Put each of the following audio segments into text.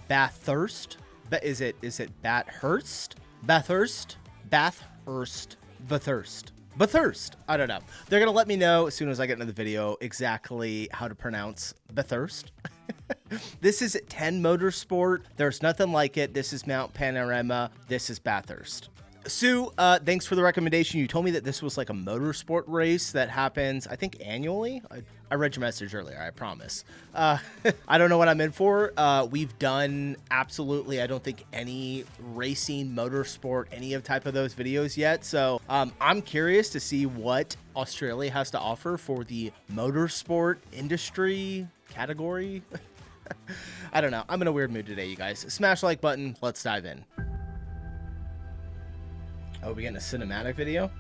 Bathurst. Is it Bathurst? Bathurst? Bathurst. Bathurst. Bathurst. I don't know. They're going to let me know as soon as I get into the video exactly how to pronounce Bathurst. This is TEN Motorsport. There's nothing like it. This is Mount Panorama. This is Bathurst. Sue, thanks for the recommendation. You told me that this was like a motorsport race that happens, I think, annually. I read your message earlier, I promise. I don't know what I'm in for. We've done absolutely, I don't think, any racing, motorsport, any of type of those videos yet. So I'm curious to see what Australia has to offer for the motorsport industry category. I don't know. I'm in a weird mood today, you guys. Smash the like button. Let's dive in. Oh, we getting a cinematic video?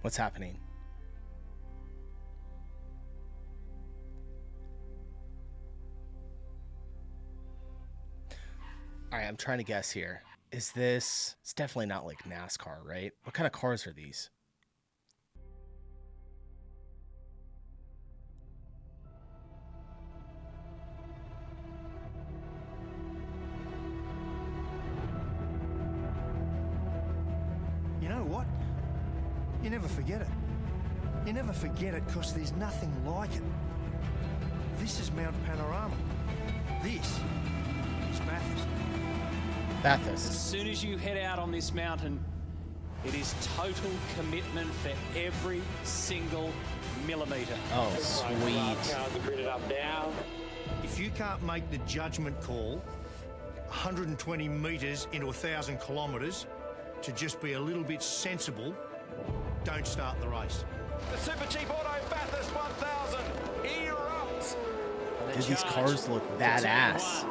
What's happening? All right, I'm trying to guess here. Is this... It's definitely not like NASCAR, right? What kind of cars are these? You know what? You never forget it. You never forget it because there's nothing like it. This is Mount Panorama. This is Bathurst. Bathurst. As soon as you head out on this mountain, it is total commitment for every single millimetre. Oh, sweet. If you can't make the judgment call 120 metres into 1,000 kilometres to just be a little bit sensible, don't start the race. The Super Cheap Auto Bathurst 1000 erupts. Dude, these cars look badass.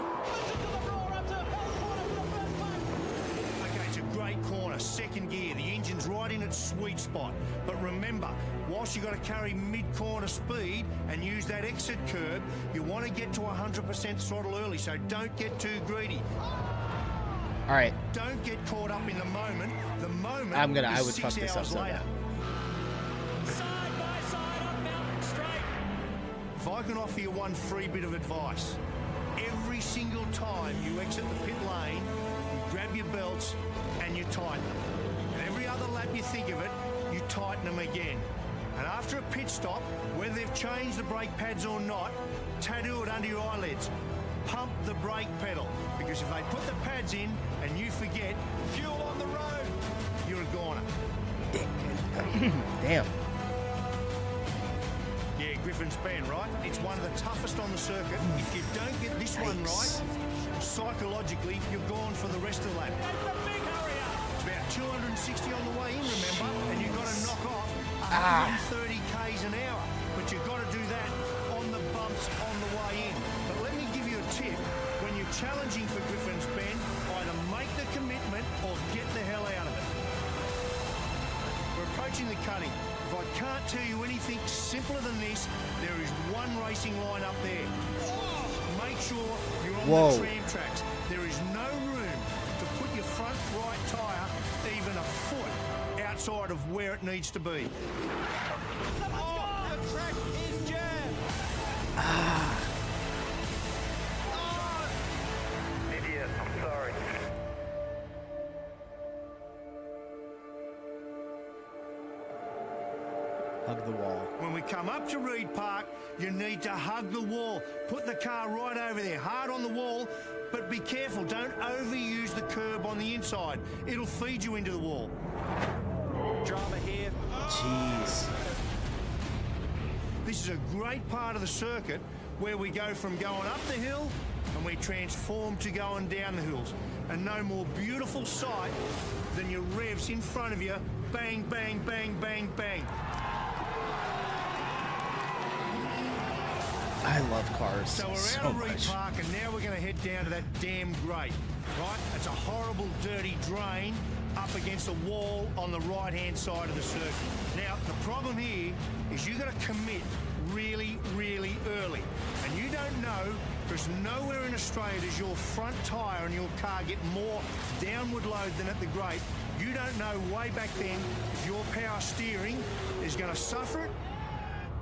Okay, it's a great corner, second gear. The engine's right in its sweet spot. But remember, whilst you've got to carry mid-corner speed and use that exit curb, you want to get to 100% throttle early, so don't get too greedy. All right. Don't get caught up in the moment. The moment I would fuck this up so bad. Side by side on Mountain Straight. If I can offer you one free bit of advice, every single time you exit the pit lane, you grab your belts and you tighten them. And every other lap you think of it, you tighten them again. And after a pit stop, whether they've changed the brake pads or not, tattoo it under your eyelids. Pump the brake pedal, because if they put the pads in and you forget, fuel on the road, you're a goner. Damn. Yeah, Griffin's Bend, right? It's one of the toughest on the circuit. If you don't get this one right, psychologically, you're gone for the rest of the lap. It's about 260 on the way in, remember? And you've got to knock off 130 k's an hour. But you've got to do that on the bumps on the way in. But let me give you a tip. When you're challenging for Griffin's Bend, either make the commitment or get the hell out of it. We're approaching the cutting. If I can't tell you anything simpler than this, there is one racing line up there. Make sure you're on the tram tracks. There is no room to put your front right tyre even a foot outside of where it needs to be. Oh, the track is jammed. Idiot, I'm sorry. Hug the wall. When we come up to Reed Park, you need to hug the wall. Put the car right over there, hard on the wall, but be careful. Don't overuse the curb on the inside. It'll feed you into the wall. Drama here. Jeez. This is a great part of the circuit where we go from going up the hill and we transform to going down the hills. And no more beautiful sight than your revs in front of you. Bang, bang, bang, bang, bang. I love cars So we're so out of Reed much. Park and now we're going to head down to that damn grate, right? It's a horrible, dirty drain up against a wall on the right-hand side of the circuit. Now, the problem here is you've got to commit really, really early. And you don't know, because nowhere in Australia does your front tyre on your car get more downward load than at the grate. You don't know way back then if your power steering is going to suffer it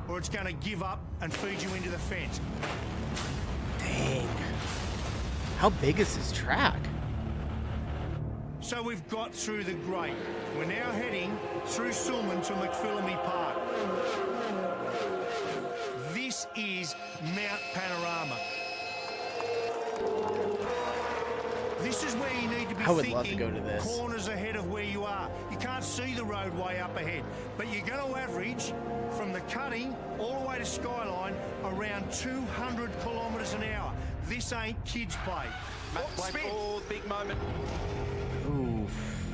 or it's going to give up and feed you into the fence. Dang. How big is this track? So we've got through the grate. We're now heading through Sulman to McPhillamy Park. This is Mount Panorama. This is where you need to be I would thinking love to go to this. corners ahead of where you are. You can't see the roadway up ahead, but you're going to average from the cutting all the way to Skyline around 200 kilometres an hour. This ain't kids' play. Oh, big moment. Oof.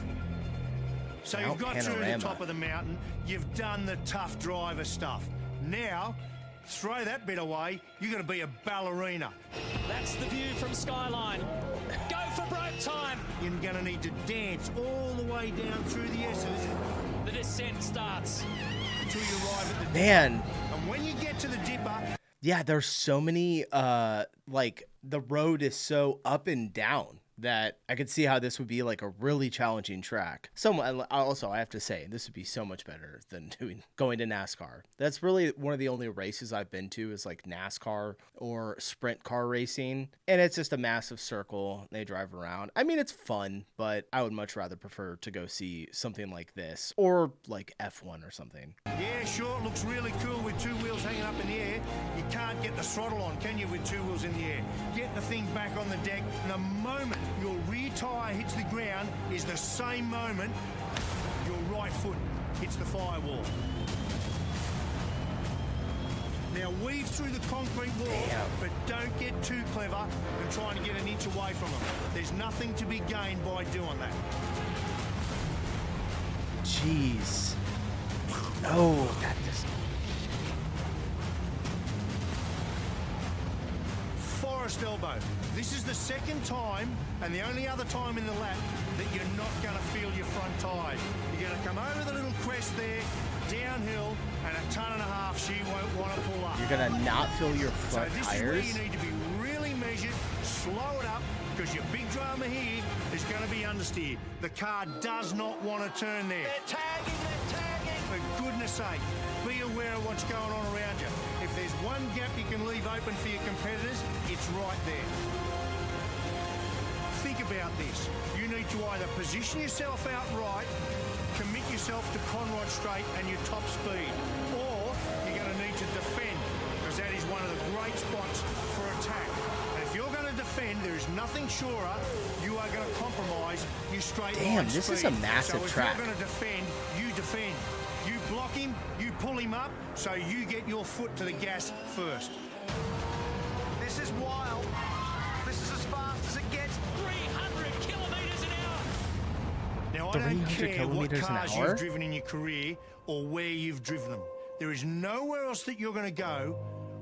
So Mount you've got through the Panorama. top of the mountain. You've done the tough driver stuff. Now, throw that bit away. You're going to be a ballerina. That's the view from Skyline. Go for broke time. You're going to need to dance all the way down through the S's The descent starts. until you arrive at the dipper. Man, And when you get to the dipper, yeah, there's so many, like, the road is so up and down that I could see how this would be like a really challenging track. Also, I have to say, this would be so much better than going to NASCAR. That's really one of the only races I've been to is like NASCAR or sprint car racing. And it's just a massive circle. They drive around. I mean, it's fun, but I would much rather prefer to go see something like this or like F1 or something. yeah, sure, it looks really cool with two wheels hanging up in the air. You can't get the throttle on, can you, with two wheels in the air? Get the thing back on the deck. And the moment your rear tyre hits the ground is the same moment your right foot hits the firewall. Now weave through the concrete wall, Damn. but don't get too clever and trying to get an inch away from them. There's nothing to be gained by doing that. Jeez. No, that just... Forest elbow. This is the second time and the only other time in the lap that you're not going to feel your front tyres. You're going to come over the little crest there, downhill, and 1.5 tons she won't want to pull up. You're gonna not fill your front so this tires? is where you need to be really measured, slow it up, because your big drama here is going to be understeer. The car does not want to turn there. They're tagging. For goodness sake, be aware of what's going on around you. If there's one gap you can leave open for your competitors, it's right there. Think about this. You need to either position yourself out right, commit yourself to Conrod Straight and your top speed, or you're going to need to defend, because that is one of the great spots for attack. And if you're going to defend, there is nothing surer you are going to compromise your straight line Damn, this is speed. a massive so if track. you're going to defend, you defend. You block him, you pull him up, so you get your foot to the gas first. This is wild. This is as fast as it gets. 300 kilometres an hour. Now, I don't 300 care what kilometres an cars hour? you've driven in your career or where you've driven them. There is nowhere else that you're going to go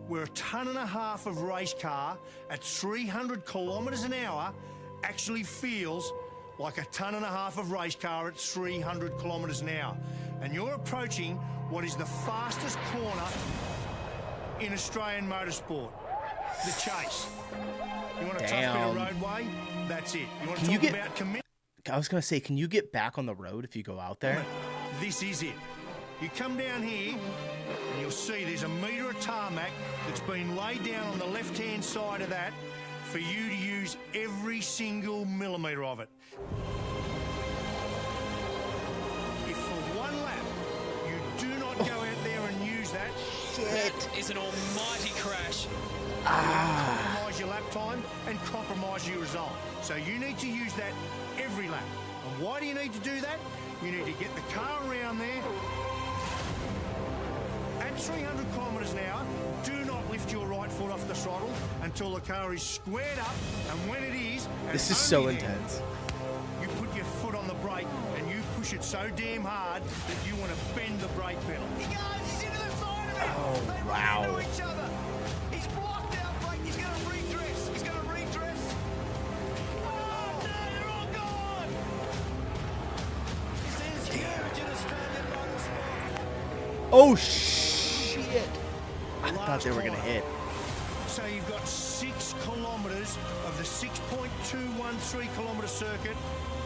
where 1.5 tons of race car at 300 kilometres an hour actually feels like 1.5 tons of race car at 300 kilometres an hour. And you're approaching what is the fastest corner in Australian motorsport, the Chase. You want a tough bit Damn. of roadway? That's it. You want to Can you talk get- about commitment? I was gonna say, can you get back on the road if you go out there? This is it. You come down here and you'll see there's a metre of tarmac that's been laid down on the left-hand side of that for you to use every single millimetre of it. If for one lap you do not go out there and use that, That is an almighty crash. compromise your lap time and compromise your result. So you need to use that every lap. And why do you need to do that? You need to get the car around there at 300 kilometres an hour. Do not lift your right foot off the throttle until the car is squared up, and when it is, and This is so only then, intense. you put your foot on the brake and you push it so damn hard that you want to bend the brake pedal. He goes. He's into the side of it. Oh, They wow. run into each other. He's blocked out, Blake. He's going to redress. He's going to redress. Oh, no, they're all gone. Oh, shit. I thought they were going to hit. So you've got 6 kilometres of the 6.213 kilometre circuit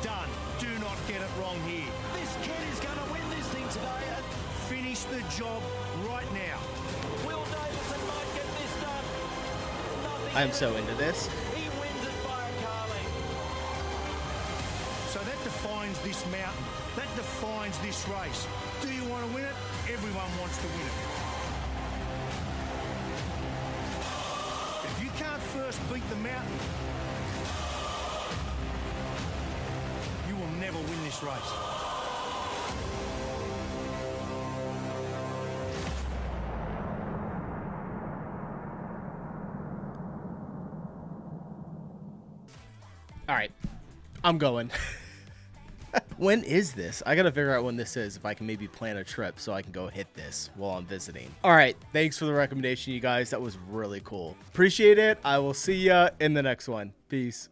done. Do not get it wrong here. This kid is going to win this thing today. Finish the job right now. Will Davison might get this done. Nothing I'm so into this. He wins it by a carling. So that defines this mountain. That defines this race. Do you want to win it? Everyone wants to win it. If you can't first beat the mountain, you will never win this race. All right, I'm going. When is this? I gotta figure out when this is, if I can maybe plan a trip so I can go hit this while I'm visiting. All right, thanks for the recommendation, you guys. That was really cool. Appreciate it. I will see ya in the next one. Peace.